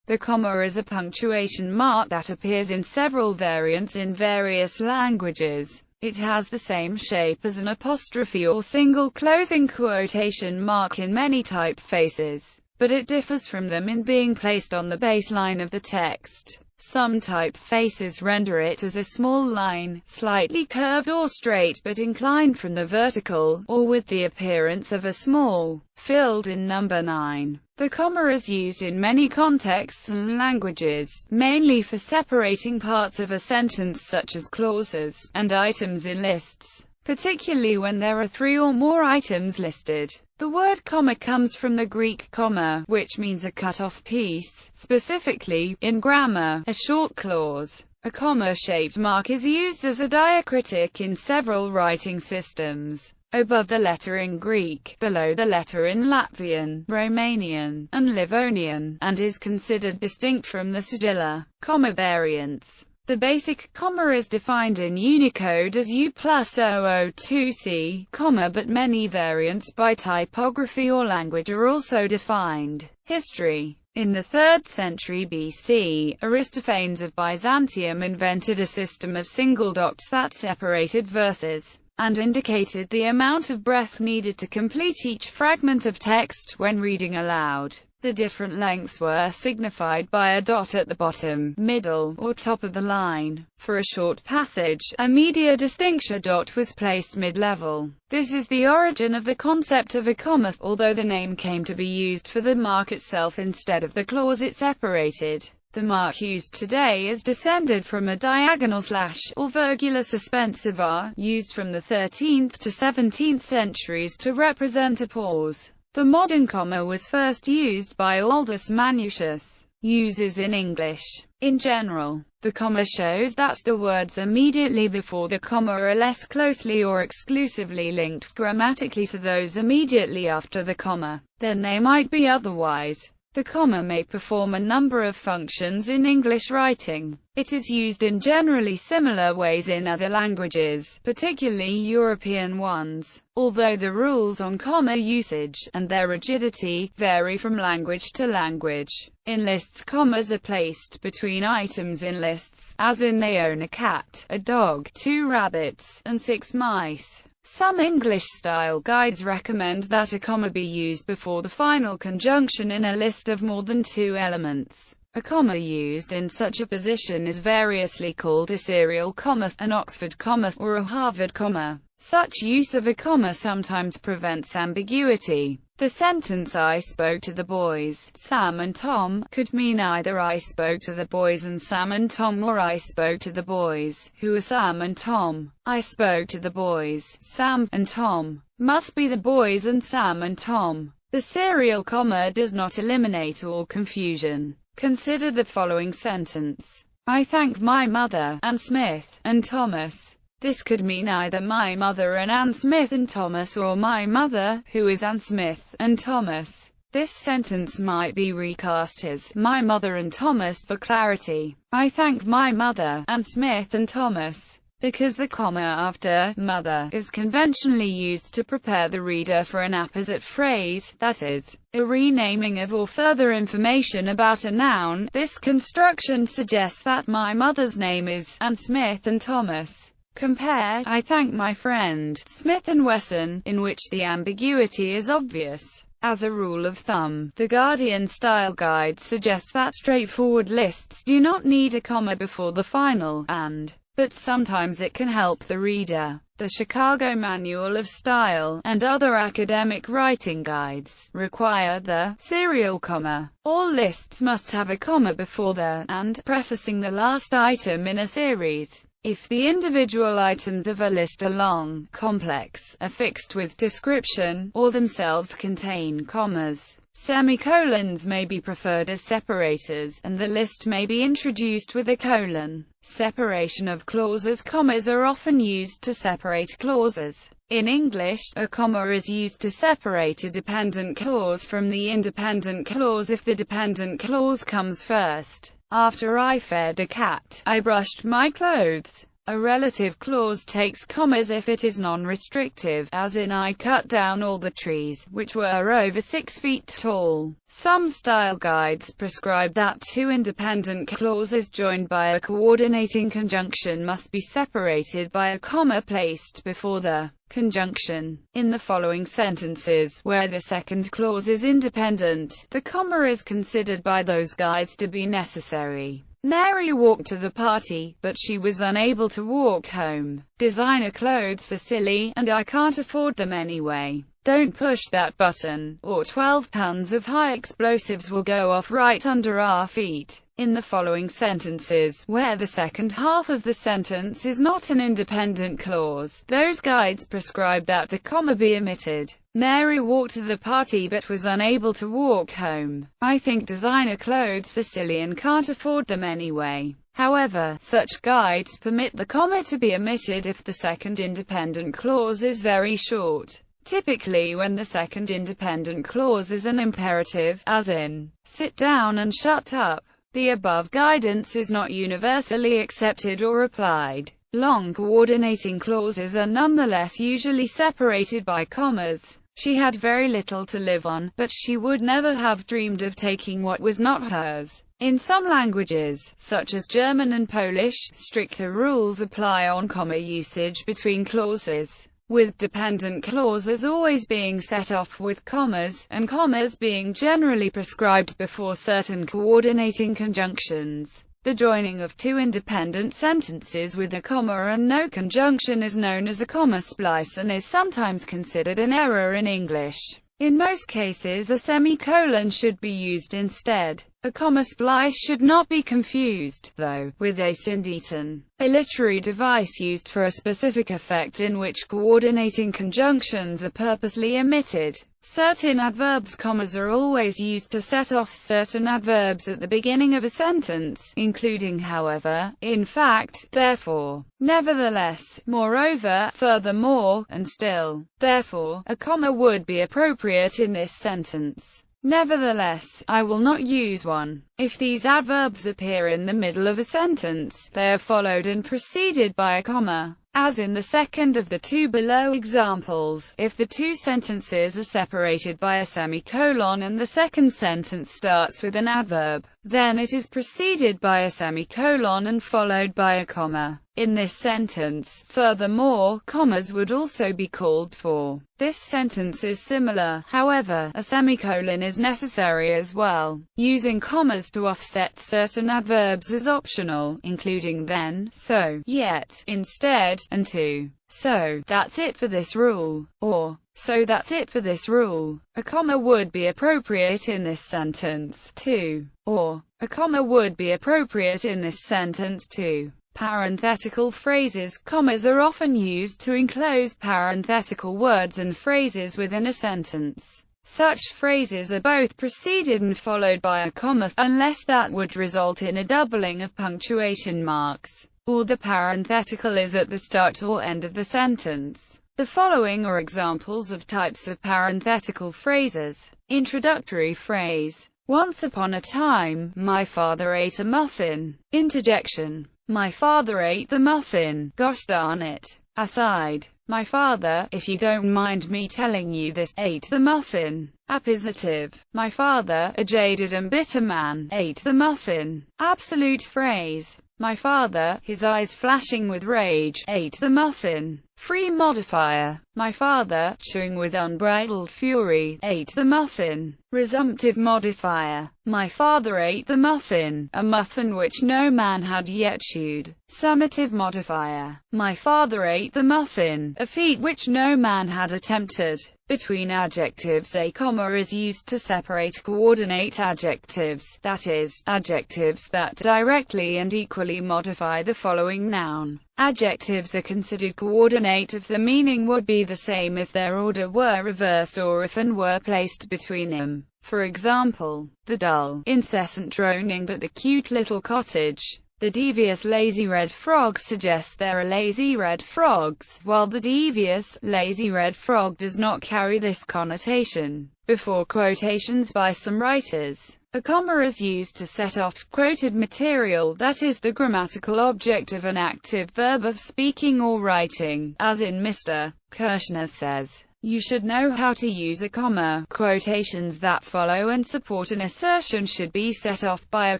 The comma is a punctuation mark that appears in several variants in various languages. It has the same shape as an apostrophe or single closing quotation mark in many typefaces, but it differs from them in being placed on the baseline of the text. Some typefaces render it as a small line, slightly curved or straight but inclined from the vertical, or with the appearance of a small, filled-in number 9. The comma is used in many contexts and languages, mainly for separating parts of a sentence such as clauses and items in lists, particularly when there are 3 or more items listed. The word comma comes from the Greek komma, which means a cut-off piece, specifically, in grammar, a short clause. A comma-shaped mark is used as a diacritic in several writing systems. Above the letter in Greek, below the letter in Latvian, Romanian, and Livonian, and is considered distinct from the cedilla comma variants. The basic comma is defined in Unicode as U+002C, but many variants by typography or language are also defined. History. In the 3rd century BC, Aristophanes of Byzantium invented a system of single dots that separated verses and indicated the amount of breath needed to complete each fragment of text when reading aloud. The different lengths were signified by a dot at the bottom, middle, or top of the line. For a short passage, a media distinction dot was placed mid-level. This is the origin of the concept of a comma, although the name came to be used for the mark itself instead of the clause it separated. The mark used today is descended from a diagonal slash, or virgula suspensiva, used from the 13th to 17th centuries to represent a pause. The modern comma was first used by Aldus Manutius. Uses in English. In general, the comma shows that the words immediately before the comma are less closely or exclusively linked grammatically to those immediately after the comma than they might be otherwise. The comma may perform a number of functions in English writing. It is used in generally similar ways in other languages, particularly European ones, although the rules on comma usage, and their rigidity, vary from language to language. In lists, commas are placed between items in lists, as in they own a cat, a dog, 2 rabbits, and 6 mice. Some English-style guides recommend that a comma be used before the final conjunction in a list of more than 2 elements. A comma used in such a position is variously called a serial comma, an Oxford comma, or a Harvard comma. Such use of a comma sometimes prevents ambiguity. The sentence "I spoke to the boys, Sam and Tom," could mean either "I spoke to the boys and Sam and Tom" or "I spoke to the boys, who are Sam and Tom." "I spoke to the boys, Sam and Tom" must be the boys and Sam and Tom. The serial comma does not eliminate all confusion. Consider the following sentence. "I thank my mother, Ann Smith, and Thomas." This could mean either "my mother and Ann Smith and Thomas" or "my mother, who is Ann Smith, and Thomas." This sentence might be recast as "my mother and Thomas" for clarity. "I thank my mother, Ann Smith and Thomas," because the comma after "mother" is conventionally used to prepare the reader for an apposite phrase, that is, a renaming of or further information about a noun. This construction suggests that my mother's name is Ann Smith and Thomas. Compare, "I thank my friend, Smith and Wesson," in which the ambiguity is obvious. As a rule of thumb, the Guardian Style Guide suggests that straightforward lists do not need a comma before the final "and," but sometimes it can help the reader. The Chicago Manual of Style, and other academic writing guides, require the serial comma. All lists must have a comma before the "and," prefacing the last item in a series. If the individual items of a list are long, complex, affixed with description, or themselves contain commas, semicolons may be preferred as separators, and the list may be introduced with a colon. Separation of clauses. Commas are often used to separate clauses. In English, a comma is used to separate a dependent clause from the independent clause if the dependent clause comes first. After "I fed the cat, I brushed my clothes." A relative clause takes commas if it is non-restrictive, as in I cut down all the trees, which were over 6 feet tall. Some style guides prescribe that two independent clauses joined by a coordinating conjunction must be separated by a comma placed before the conjunction. In the following sentences, where the second clause is independent, the comma is considered by those guides to be necessary. Mary walked to the party, but she was unable to walk home. Designer clothes are silly, and I can't afford them anyway. Don't push that button, or 12 tons of high explosives will go off right under our feet. In the following sentences, where the second half of the sentence is not an independent clause, those guides prescribe that the comma be omitted. Mary walked to the party but was unable to walk home. I think designer clothes are silly and can't afford them anyway. However, such guides permit the comma to be omitted if the second independent clause is very short. Typically when the second independent clause is an imperative, as in, sit down and shut up. The above guidance is not universally accepted or applied. Long coordinating clauses are nonetheless usually separated by commas. She had very little to live on, but she would never have dreamed of taking what was not hers. In some languages, such as German and Polish, stricter rules apply on comma usage between clauses, with dependent clauses always being set off with commas, and commas being generally prescribed before certain coordinating conjunctions. The joining of two independent sentences with a comma and no conjunction is known as a comma splice and is sometimes considered an error in English. In most cases a semicolon should be used instead. A comma splice should not be confused, though, with a syndeton, a literary device used for a specific effect in which coordinating conjunctions are purposely omitted. Certain adverbs commas are always used to set off certain adverbs at the beginning of a sentence, including however, in fact, therefore, nevertheless, moreover, furthermore, and still. Therefore, a comma would be appropriate in this sentence. Nevertheless, I will not use one. If these adverbs appear in the middle of a sentence, they are followed and preceded by a comma. As in the second of the two below examples, if the two sentences are separated by a semicolon and the second sentence starts with an adverb, then it is preceded by a semicolon and followed by a comma. In this sentence, furthermore, commas would also be called for. This sentence is similar, however, a semicolon is necessary as well. Using commas to offset certain adverbs is optional, including then, so, yet, instead, and to. So, that's it for this rule, or, so that's it for this rule. A comma would be appropriate in this sentence, too, or, a comma would be appropriate in this sentence, too. Parenthetical phrases. Commas are often used to enclose parenthetical words and phrases within a sentence. Such phrases are both preceded and followed by a comma, unless that would result in a doubling of punctuation marks, or the parenthetical is at the start or end of the sentence. The following are examples of types of parenthetical phrases. Introductory phrase. Once upon a time, my father ate a muffin. Interjection. My father ate the muffin. Gosh darn it. Aside. My father, if you don't mind me telling you this, ate the muffin. Appositive. My father, a jaded and bitter man, ate the muffin. Absolute phrase. My father, his eyes flashing with rage, ate the muffin. Free modifier. My father, chewing with unbridled fury, ate the muffin. Resumptive modifier. My father ate the muffin, a muffin which no man had yet chewed. Summative modifier. My father ate the muffin, a feat which no man had attempted. Between adjectives a comma is used to separate coordinate adjectives, that is, adjectives that directly and equally modify the following noun. Adjectives are considered coordinate if the meaning would be the same if their order were reversed or if and were placed between them. For example, the dull, incessant droning but the cute little cottage. The devious lazy red frog suggests there are lazy red frogs, while the devious, lazy red frog does not carry this connotation. Before quotations by some writers, A comma is used to set off quoted material, that is, the grammatical object of an active verb of speaking or writing, as in Mr. Kirshner says, "You should know how to use a comma." Quotations that follow and support an assertion should be set off by a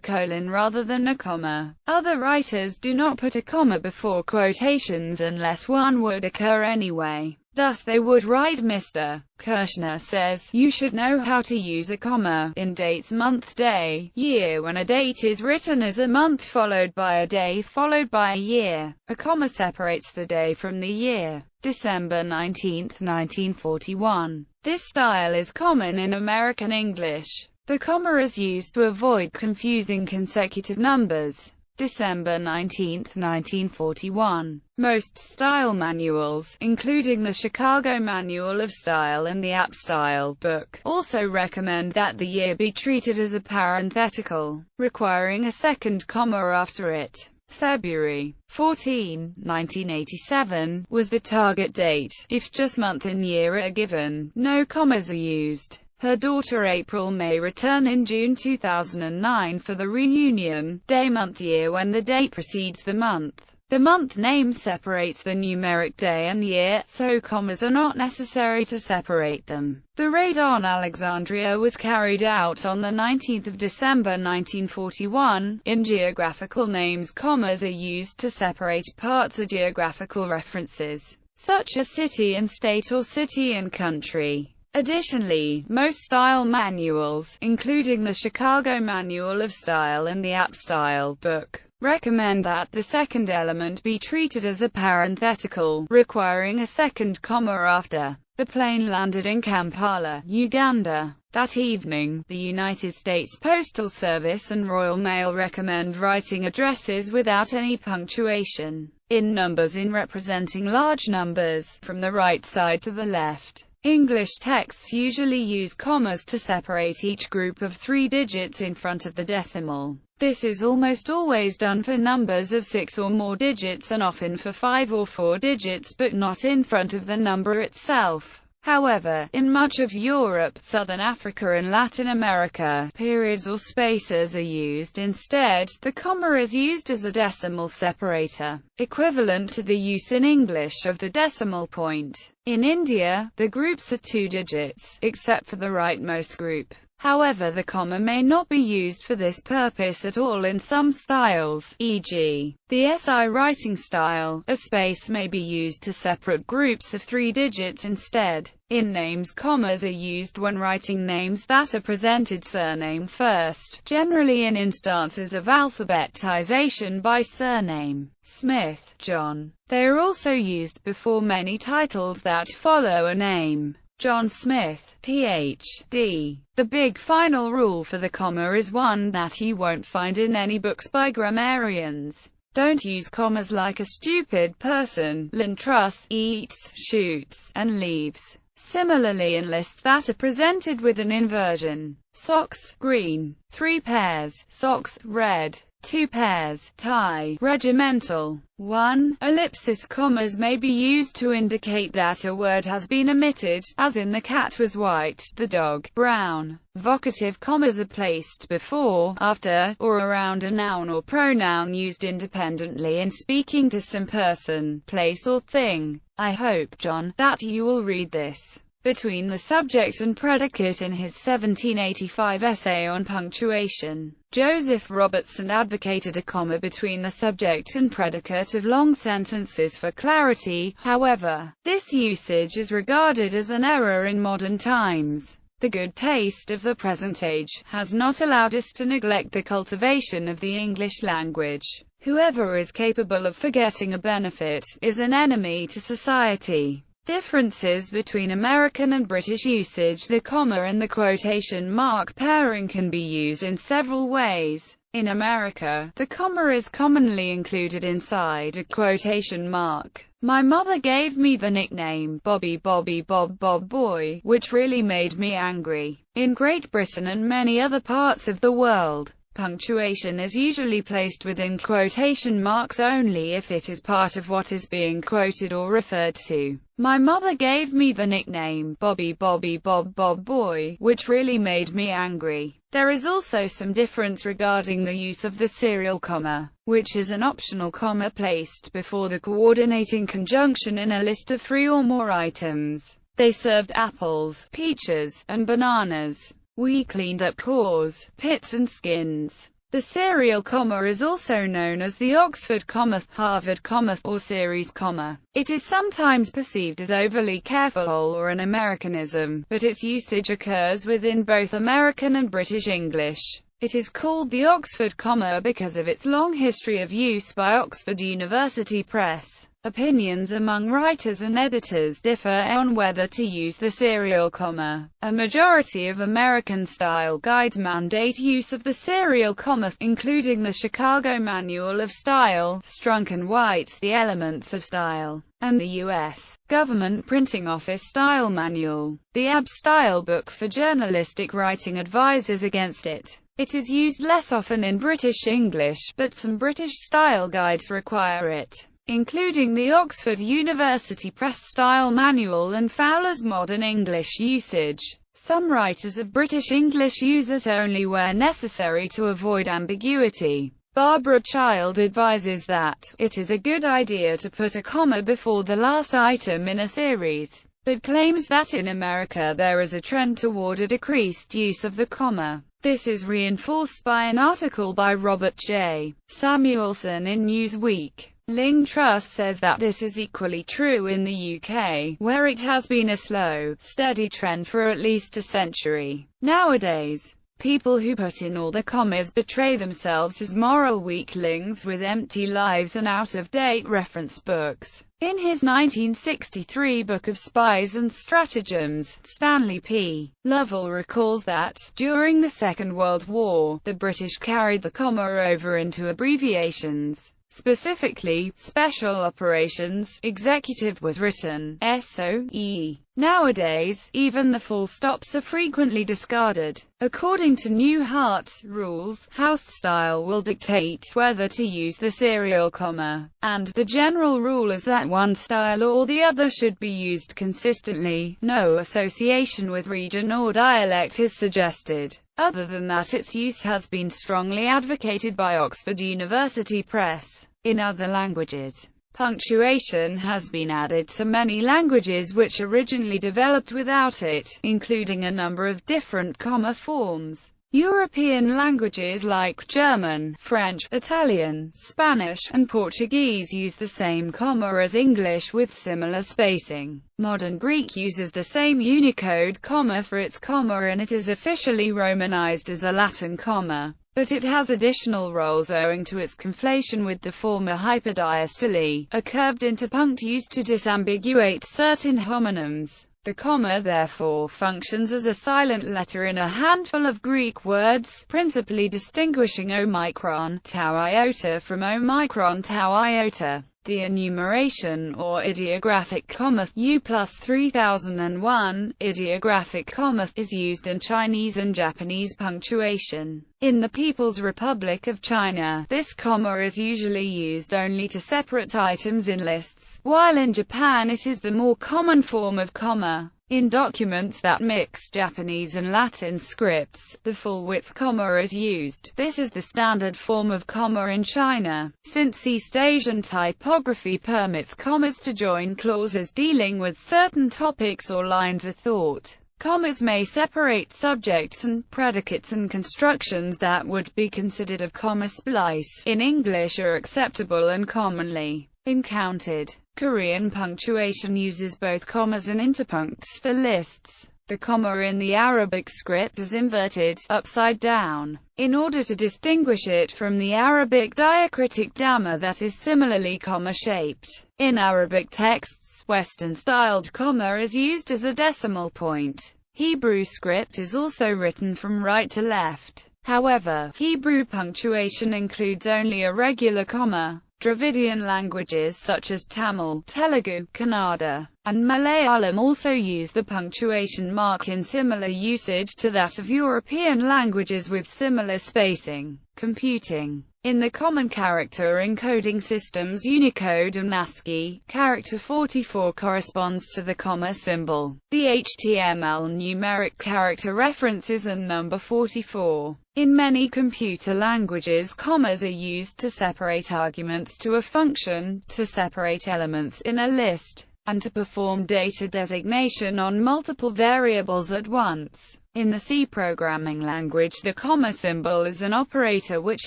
colon rather than a comma. Other writers do not put a comma before quotations unless one would occur anyway. Thus they would write Mr. Kirshner says, "You should know how to use a comma," in dates, month, day, year. When a date is written as a month followed by a day followed by a year, a comma separates the day from the year. December 19, 1941. This style is common in American English. The comma is used to avoid confusing consecutive numbers. December 19, 1941. Most style manuals, including the Chicago Manual of Style and the App Style book, also recommend that the year be treated as a parenthetical, requiring a second comma after it. February 14, 1987, was the target date. If just month and year are given, no commas are used. Her daughter April may return in June 2009 for the reunion, day, month, year when the date precedes the month. The month name separates the numeric day and year, so commas are not necessary to separate them. The raid on Alexandria was carried out on the 19th of December 1941. In geographical names, commas are used to separate parts of geographical references, such as city and state or city and country. Additionally, most style manuals, including the Chicago Manual of Style and the App Style book, recommend that the second element be treated as a parenthetical, requiring a second comma after. The plane landed in Kampala, Uganda. That evening, the United States Postal Service and Royal Mail recommend writing addresses without any punctuation, in numbers in representing large numbers, from the right side to the left. English texts usually use commas to separate each group of 3 digits in front of the decimal. This is almost always done for numbers of 6 or more digits and often for 5 or 4 digits, but not in front of the number itself. However, in much of Europe, Southern Africa and Latin America, periods or spaces are used instead. The comma is used as a decimal separator, equivalent to the use in English of the decimal point. In India, the groups are 2 digits, except for the rightmost group. However, the comma may not be used for this purpose at all in some styles, e.g., the SI writing style. A space may be used to separate groups of 3 digits instead. In names, commas are used when writing names that are presented surname first, generally in instances of alphabetization by surname. Smith, John. They are also used before many titles that follow a name. John Smith, Ph.D. The big final rule for the comma is one that you won't find in any books by grammarians. Don't use commas like a stupid person, Lynn Truss, eats, shoots, and leaves. Similarly, in lists that are presented with an inversion. Socks, green. 3 pairs. Socks, red. 2 pairs. Tie, regimental. 1. Ellipsis commas may be used to indicate that a word has been omitted, as in the cat was white, the dog brown. Vocative commas are placed before, after, or around a noun or pronoun used independently in speaking to some person, place or thing. I hope, John, that you will read this. Between the subject and predicate in his 1785 essay on punctuation, Joseph Robertson advocated a comma between the subject and predicate of long sentences for clarity. However, this usage is regarded as an error in modern times. The good taste of the present age has not allowed us to neglect the cultivation of the English language. Whoever is capable of forgetting a benefit is an enemy to society. Differences between American and British usage. The comma and the quotation mark pairing can be used in several ways. In America, the comma is commonly included inside a quotation mark. My mother gave me the nickname Bobby Bobby Bob Bob Boy, which really made me angry. In Great Britain and many other parts of the world, Punctuation is usually placed within quotation marks only if it is part of what is being quoted or referred to. My mother gave me the nickname Bobby Bobby Bob Bob Boy, which really made me angry. There is also some difference regarding the use of the serial comma, which is an optional comma placed before the coordinating conjunction in a list of 3 or more items. They served apples, peaches, and bananas. We cleaned up cores, pits and skins. The serial comma is also known as the Oxford comma, Harvard comma, or series comma. It is sometimes perceived as overly careful or an Americanism, but its usage occurs within both American and British English. It is called the Oxford comma because of its long history of use by Oxford University Press. Opinions among writers and editors differ on whether to use the serial comma. A majority of American-style guides mandate use of the serial comma, including the Chicago Manual of Style, Strunk and White's The Elements of Style, and the U.S. Government Printing Office Style Manual. The AB Style Book for Journalistic Writing advises against it. It is used less often in British English, but some British style guides require it, including the Oxford University Press Style Manual and Fowler's Modern English Usage. Some writers of British English use it only where necessary to avoid ambiguity. Barbara Child advises that it is a good idea to put a comma before the last item in a series, but claims that in America there is a trend toward a decreased use of the comma. This is reinforced by an article by Robert J. Samuelson in Newsweek. Ling Truss says that this is equally true in the UK, where it has been a slow, steady trend for at least a century. Nowadays, people who put in all the commas betray themselves as moral weaklings with empty lives and out-of-date reference books. In his 1963 book of Spies and Stratagems, Stanley P. Lovell recalls that, during the Second World War, the British carried the comma over into abbreviations. Specifically, Special Operations Executive was written SOE. Nowadays, even the full stops are frequently discarded. According to Newhart's rules, house style will dictate whether to use the serial comma, and the general rule is that one style or the other should be used consistently. No association with region or dialect is suggested. Other than that, its use has been strongly advocated by Oxford University Press. In other languages, punctuation has been added to many languages which originally developed without it, including a number of different comma forms. European languages like German, French, Italian, Spanish, and Portuguese use the same comma as English with similar spacing. Modern Greek uses the same Unicode comma for its comma, and it is officially Romanized as a Latin comma, but it has additional roles owing to its conflation with the former hyperdiastole, a curved interpunct used to disambiguate certain homonyms. The comma therefore functions as a silent letter in a handful of Greek words, principally distinguishing omicron tau iota from omicron tau iota. The enumeration or ideographic comma U plus 3001, ideographic comma, is used in Chinese and Japanese punctuation. In the People's Republic of China, this comma is usually used only to separate items in lists, while in Japan it is the more common form of comma. In documents that mix Japanese and Latin scripts, the full-width comma is used. This is the standard form of comma in China, since East Asian typography permits commas to join clauses dealing with certain topics or lines of thought. Commas may separate subjects and predicates, and constructions that would be considered a comma splice in English are acceptable and commonly encountered. Korean punctuation uses both commas and interpuncts for lists. The comma in the Arabic script is inverted, upside down, in order to distinguish it from the Arabic diacritic damma that is similarly comma-shaped. In Arabic texts, Western-styled comma is used as a decimal point. Hebrew script is also written from right to left. However, Hebrew punctuation includes only a regular comma. Dravidian languages such as Tamil, Telugu, Kannada, and Malayalam also use the punctuation mark in similar usage to that of European languages with similar spacing. Computing. In the Common Character Encoding Systems Unicode and ASCII, character 44 corresponds to the comma symbol. The HTML numeric character references and number 44. In many computer languages, commas are used to separate arguments to a function, to separate elements in a list, and to perform data designation on multiple variables at once. In the C programming language, the comma symbol is an operator which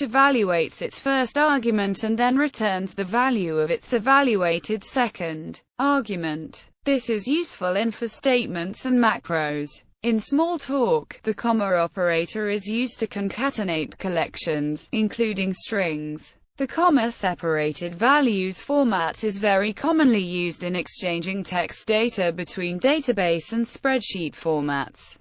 evaluates its first argument and then returns the value of its evaluated second argument. This is useful in for statements and macros. In Smalltalk, the comma operator is used to concatenate collections, including strings. The comma-separated values format is very commonly used in exchanging text data between database and spreadsheet formats.